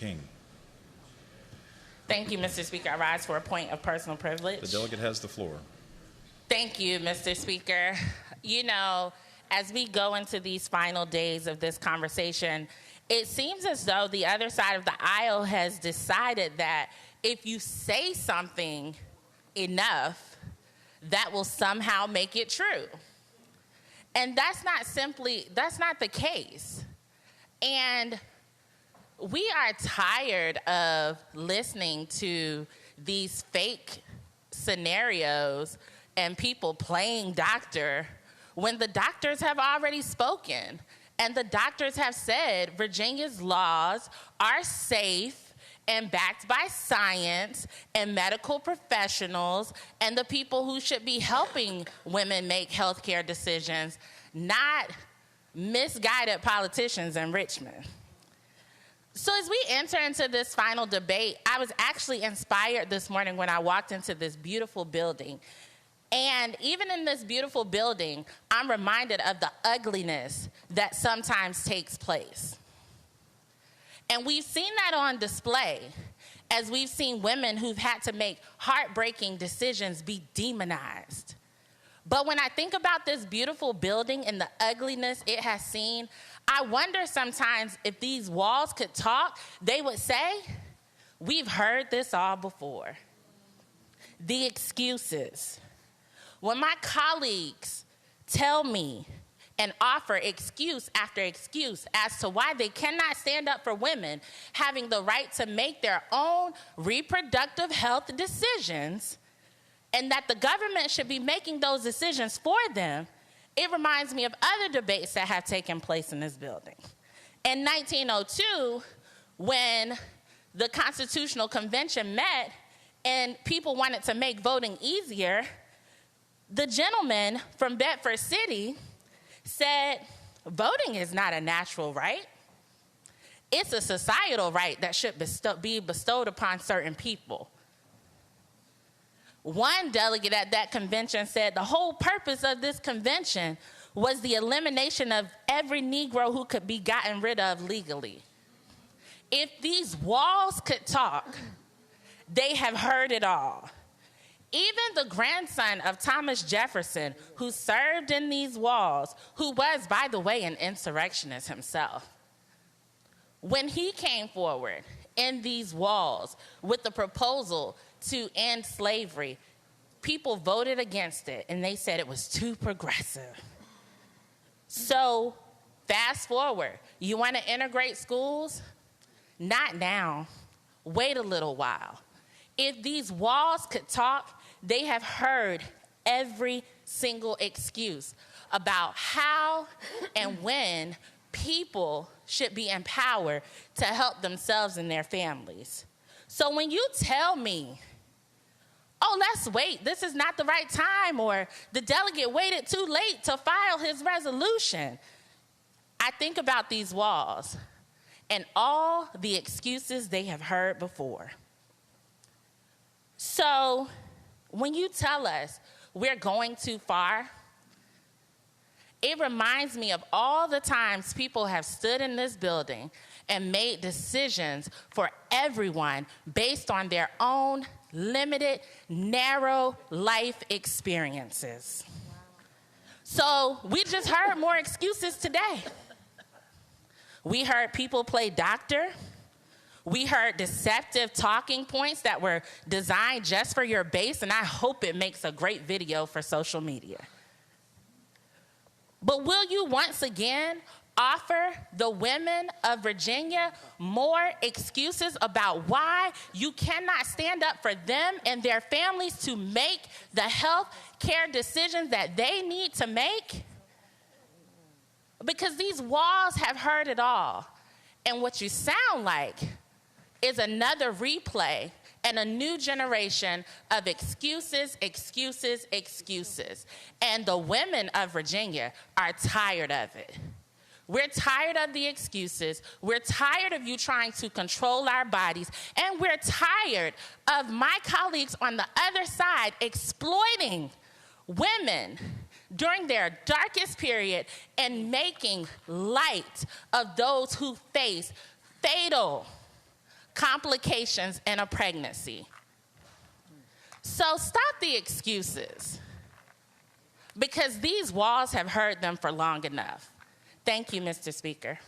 King. Thank you, Mr. Speaker. I rise for a point of personal privilege. The delegate has the floor. Thank you, Mr. Speaker. You know, as we go into these final days of this conversation, it seems as though the other side of the aisle has decided that if you say something enough, that will somehow make it true. And that's not the case. And we are tired of listening to these fake scenarios and people playing doctor when the doctors have already spoken. And the doctors have said Virginia's laws are safe and backed by science and medical professionals and the people who should be helping women make healthcare decisions, not misguided politicians in Richmond. So as we enter into this final debate, I was actually inspired this morning when I walked into this beautiful building. And even in this beautiful building, I'm reminded of the ugliness that sometimes takes place. And we've seen that on display as we've seen women who've had to make heartbreaking decisions be demonized. But when I think about this beautiful building and the ugliness it has seen, I wonder sometimes if these walls could talk, they would say, we've heard this all before. The excuses. When my colleagues tell me and offer excuse after excuse as to why they cannot stand up for women having the right to make their own reproductive health decisions, and that the government should be making those decisions for them, it reminds me of other debates that have taken place in this building. In 1902, when the Constitutional Convention met and people wanted to make voting easier, the gentleman from Bedford City said, voting is not a natural right. It's a societal right that should be bestowed upon certain people. One delegate at that convention said the whole purpose of this convention was the elimination of every Negro who could be gotten rid of legally. If these walls could talk, they have heard it all. Even the grandson of Thomas Jefferson, who served in these walls, who was, by the way, an insurrectionist himself, when he came forward in these walls with the proposal to end slavery, people voted against it, and they said it was too progressive. So, fast forward, you want to integrate schools? Not now. Wait a little while. If these walls could talk, they have heard every single excuse about how and when people should be empowered to help themselves and their families. So when you tell me, oh, let's wait, this is not the right time, or the delegate waited too late to file his resolution, I think about these walls and all the excuses they have heard before. So when you tell us we're going too far, it reminds me of all the times people have stood in this building and made decisions for everyone based on their own limited, narrow life experiences. So we just heard more excuses today. We heard people play doctor. We heard deceptive talking points that were designed just for your base, and I hope it makes a great video for social media. But will you once again offer the women of Virginia more excuses about why you cannot stand up for them and their families to make the health care decisions that they need to make? Because these walls have heard it all. And what you sound like is another replay and a new generation of excuses, excuses, excuses. And the women of Virginia are tired of it. We're tired of the excuses. We're tired of you trying to control our bodies. And we're tired of my colleagues on the other side exploiting women during their darkest period and making light of those who face fatal complications in a pregnancy. So stop the excuses, because these walls have heard them for long enough. Thank you, Mr. Speaker.